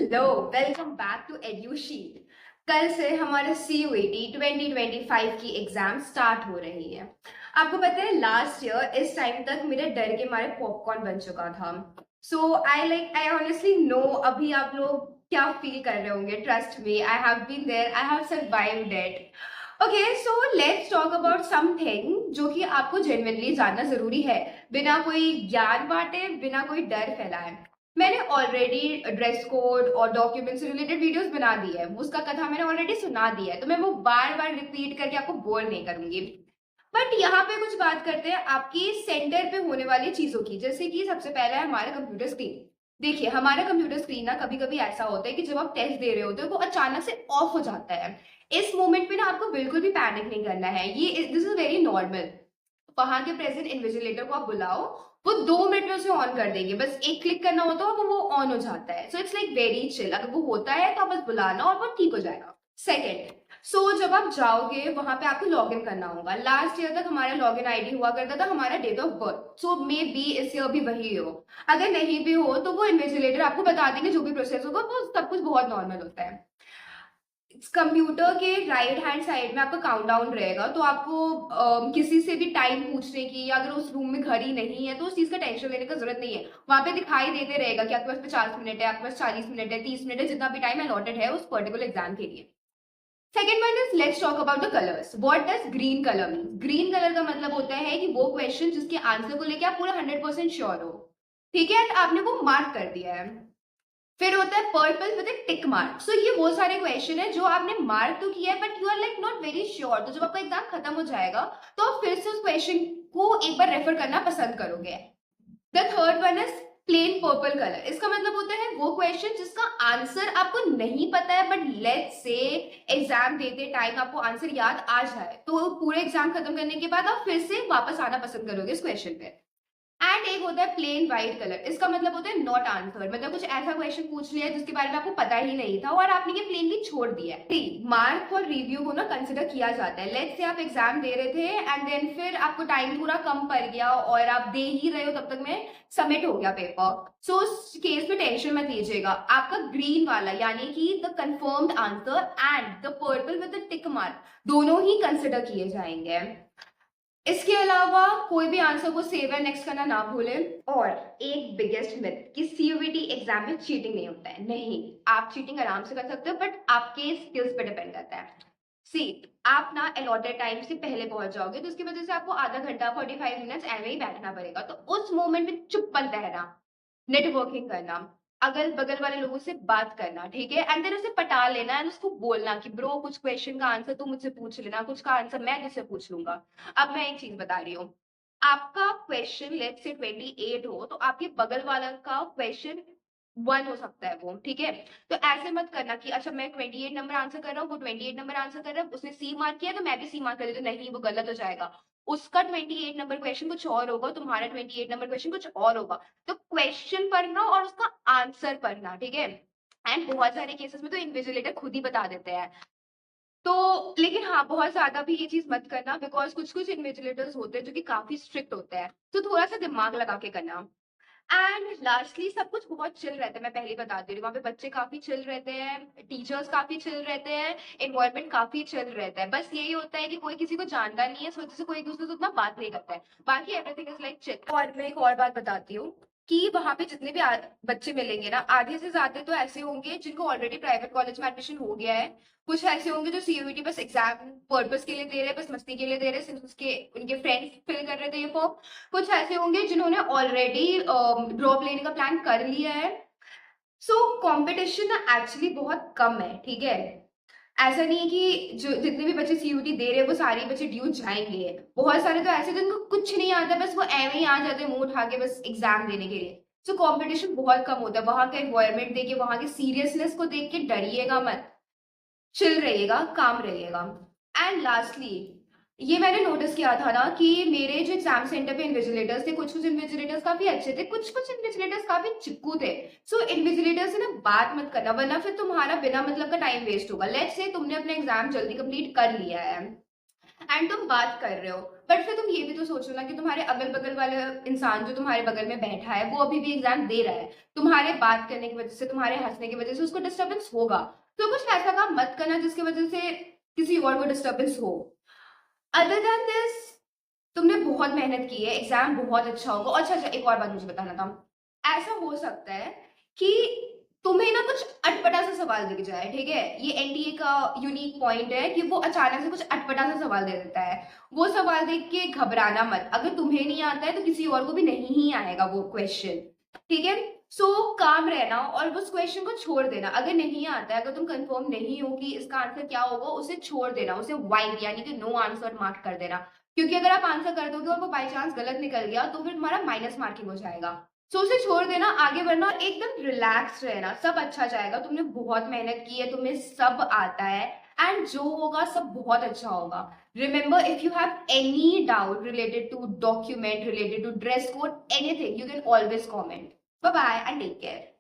Hello, welcome back to Edusheet. कल से हमारा CUET 2025 की एग्जाम स्टार्ट हो रही है। आपको पता है लास्ट ईयर इस टाइम तक मेरे डर के मारे पॉपकॉर्न बन चुका था। सो आई ऑनेस्टली नो अभी आप लोग क्या फील कर रहे होंगे। Trust me, I have been there, I have survived it. Okay, so let's talk about something जो कि आपको जेन्युइनली जानना जरूरी है, बिना कोई ज्ञान बांटे, बिना कोई डर फैलाए। मैंने ऑलरेडी ड्रेस कोड और डॉक्यूमेंट से रिलेटेड वीडियोस बना दी है, उसका कथा मैंने ऑलरेडी सुना दी है, तो मैं वो बार बार रिपीट करके आपको बोर नहीं करूंगी। बट यहाँ पे कुछ बात करते हैं आपकी सेंटर पे होने वाली चीजों की, जैसे कि सबसे पहला है हमारा कंप्यूटर स्क्रीन। देखिए, हमारा कंप्यूटर स्क्रीन ना कभी कभी ऐसा होता है कि जब आप टेस्ट दे रहे होते हो वो अचानक से ऑफ हो जाता है। इस मोमेंट पे ना आपको बिल्कुल भी पैनिक नहीं करना है, ये दिस इज वेरी नॉर्मल। वहां के प्रेजेंट इन्विजिलेटर को आप बुलाओ, वो 2 मिनट में उसे ऑन कर देंगे, बस एक क्लिक करना होता है और वो ऑन हो जाता है। So it's like very chill, अगर वो होता है तो आप बस बुलाना और वो ठीक हो जाएगा। सेकेंड, जब आप जाओगे वहां पे आपको लॉग इन करना होगा। लास्ट ईयर तक हमारा लॉग इन ID हुआ करता था हमारा date of birth, so maybe इस ईयर भी वही हो। अगर नहीं भी हो तो वो इन्विजिलेटर आपको बता देंगे, जो भी प्रोसेस होगा वो सब कुछ बहुत नॉर्मल होता है। कंप्यूटर के राइट हैंड साइड में आपका काउंटडाउन रहेगा, तो आपको किसी से भी टाइम पूछने की, या अगर उस रूम में घड़ी नहीं है तो उस चीज का टेंशन लेने का जरूरत नहीं है। वहां पे दिखाई देते रहेगा कि आपके पास 50 मिनट है, आपके पास 40 मिनट है, 30 मिनट है, जितना भी टाइम अलॉटेड है उस पर्टिकुलर एग्जाम के लिए। Second one is let's talk about the colours. What does green colour mean? Green colour का मतलब होता है कि वो क्वेश्चन जिसके आंसर को लेकर आप पूरा 100% श्योर हो, ठीक है, and आपने वो मार्क कर दिया है। फिर होता है पर्पल विद टिक मार्क। सो ये वो सारे क्वेश्चन है जो आपने मार्क तो किया है but you are like not very sure, तो जब आपका एग्जाम खत्म हो जाएगा तो आप फिर से उस क्वेश्चन को एक बार रेफर करना पसंद करोगे। The third one is plain purple colour. इसका मतलब होता है वो क्वेश्चन जिसका आंसर आपको नहीं पता है, बट लेट्स से एग्जाम देते टाइम आपको आंसर याद आ जाए, तो पूरे एग्जाम खत्म करने के बाद आप फिर से वापस आना पसंद करोगे इस क्वेश्चन पे। एंड एक होता है प्लेन व्हाइट कलर। इसका मतलब होता है नॉट आंसर, मतलब कुछ ऐसा क्वेश्चन पूछ लिया जिसके बारे में आपको पता ही नहीं था और आपने ये प्लेनली छोड़ दिया है। मार्क और रिव्यू को ना कंसिडर किया जाता है। लेट्स से आप एग्जाम दे रहे थे एंड देन फिर आपको टाइम थोड़ा कम पड़ गया और आप दे ही रहे हो, तब तक में सबमिट हो गया पेपर। सो उस केस में टेंशन मत लीजिएगा, आपका ग्रीन वाला यानी कि the confirmed answer and the purple with the tick mark दोनों ही कंसिडर किए जाएंगे। इसके अलावा कोई भी आंसर को सेव एंड नेक्स्ट करना ना भूलें। और एक बिगेस्ट मिथ कि CUET एग्जाम में चीटिंग नहीं होता है। नहीं, आप चीटिंग आराम से कर सकते हो, बट आपके स्किल्स पे डिपेंड करता है। सी, आप ना अलॉटेड टाइम से पहले पहुंच जाओगे तो उसकी वजह से आपको आधा घंटा 45 मिनट्स ऐसे ही बैठना पड़ेगा, तो उस मोमेंट में चुप्पन रहना, नेटवर्किंग करना, अगल बगल वाले लोगों से बात करना, ठीक है, एंड देन उसे पटा लेना एंड उसको बोलना कि ब्रो कुछ क्वेश्चन का आंसर तू मुझसे पूछ लेना, कुछ का आंसर मैं तुझसे पूछ लूंगा। अब मैं एक चीज बता रही हूँ, आपका क्वेश्चन लेट्स से 28 हो तो आपके बगल वाला का क्वेश्चन 1 हो सकता है वो, ठीक है। तो ऐसे मत करना कि अच्छा मैं 28 नंबर आंसर कर रहा हूँ, वो 28 नंबर आंसर कर रहा है, उसने C मार्क किया तो मैं भी C मार्क कर देती हूँ। नहीं, वो गलत हो जाएगा। उसका 28 नंबर क्वेश्चन कुछ और होगा, तुम्हारा 28 नंबर क्वेश्चन कुछ और होगा। तो क्वेश्चन पढ़ना और उसका आंसर पढ़ना, ठीक है। एंड बहुत सारे केसेस में तो इन्विजिलेटर खुद ही बता देते हैं। तो लेकिन हाँ, बहुत ज्यादा भी ये चीज मत करना, बिकॉज कुछ कुछ इन्विजिलेटर्स होते हैं जो कि काफी स्ट्रिक्ट होते हैं, तो थोड़ा सा दिमाग लगा के करना। एंड लास्टली सब कुछ बहुत चिल रहता है, मैं पहले बता दे रही हूँ, वहाँ पे बच्चे काफी चिल रहते हैं, टीचर्स काफी चिल रहते हैं, एनवायरनमेंट काफी चिल रहता है। बस यही होता है कि कोई किसी को जानता नहीं है, इस वजह से कोई एक दूसरे से उतना बात नहीं करता है। बाकी एवरीथिंग इज लाइक चिल। और मैं एक और बात बताती हूँ कि वहां पे जितने भी बच्चे मिलेंगे ना, आधे से ज्यादा तो ऐसे होंगे जिनको ऑलरेडी प्राइवेट कॉलेज में एडमिशन हो गया है। कुछ ऐसे होंगे जो CUET बस एग्जाम पर्पस के लिए दे रहे हैं, बस मस्ती के लिए दे रहे हैं, सिर्फ उसके उनके फ्रेंड्स फिल कर रहे थे ये फॉर्म। कुछ ऐसे होंगे जिन्होंने ऑलरेडी ड्रॉप लेने का प्लान कर लिया है। सो कंपटीशन ना एक्चुअली बहुत कम है, ठीक है। ऐसा नहीं है कि जो जितने भी बच्चे CUET दे रहे हैं वो सारे बच्चे ड्यू जाएंगे। बहुत सारे तो ऐसे जिनको कुछ नहीं आता, बस वो एवं ही आ जाते हैं मुंह उठा के बस एग्जाम देने के लिए। सो कंपटीशन बहुत कम होता है। वहां का एनवायरनमेंट देखिए, वहां की सीरियसनेस को देख के डरिएगा मत, चिल रहिएगा, काम रहिएगा। एंड लास्टली, ये मैंने नोटिस किया था ना कि मेरे जो एग्जाम सेंटर पे इन्विजिलेटर्स थे, कुछ कुछ इन्विजिलेटर्स काफी अच्छे थे, कुछ कुछ इन्विजिलेटर्स काफी चिक्कू थे। सो इन्विजिलेटर से ना बात मत करना, वरना फिर तुम्हारा बिना मतलब का टाइम वेस्ट होगा। लेट्स से तुमने अपना एग्जाम जल्दी कंप्लीट कर लिया है एंड तुम बात कर रहे हो, बट फिर तुम ये भी तो सोचो ना कि तुम्हारे अगल बगल वाले इंसान जो तुम्हारे बगल में बैठा है वो अभी भी एग्जाम दे रहा है, तुम्हारे बात करने की वजह से, तुम्हारे हंसने की वजह से उसको डिस्टर्बेंस होगा। तो कुछ ऐसा काम मत करना जिसकी वजह से किसी और को डिस्टर्बेंस हो। अदर देन दिस, तुमने बहुत मेहनत की है, एग्जाम बहुत अच्छा होगा। और अच्छा अच्छा, एक और बात मुझे बताना था, ऐसा हो सकता है कि तुम्हें ना कुछ अटपटा सा सवाल दिख जाए, ठीक है? ये एनडीए का यूनिक पॉइंट है कि वो अचानक से कुछ अटपटा सा सवाल दे देता है। वो सवाल देख के घबराना मत, अगर तुम्हें नहीं आता है तो किसी और को भी नहीं ही आएगा वो क्वेश्चन, ठीक है? सो काम रहना और उस क्वेश्चन को छोड़ देना। अगर नहीं आता है, अगर तुम कंफर्म नहीं हो कि इसका आंसर क्या होगा, उसे छोड़ देना, उसे वाइड यानी कि नो आंसर मार्क कर देना। क्योंकि अगर आप आंसर कर दोगे और वो बाई चांस गलत निकल गया तो फिर तुम्हारा माइनस मार्किंग हो जाएगा। सो उसे छोड़ देना, आगे बढ़ना और एकदम रिलैक्स रहना, सब अच्छा जाएगा। तुमने बहुत मेहनत की है, तुम्हें सब आता है, एंड जो होगा सब बहुत अच्छा होगा। Remember, if you have any doubt related to document, related to dress code, anything, you can always comment. Bye bye and take care.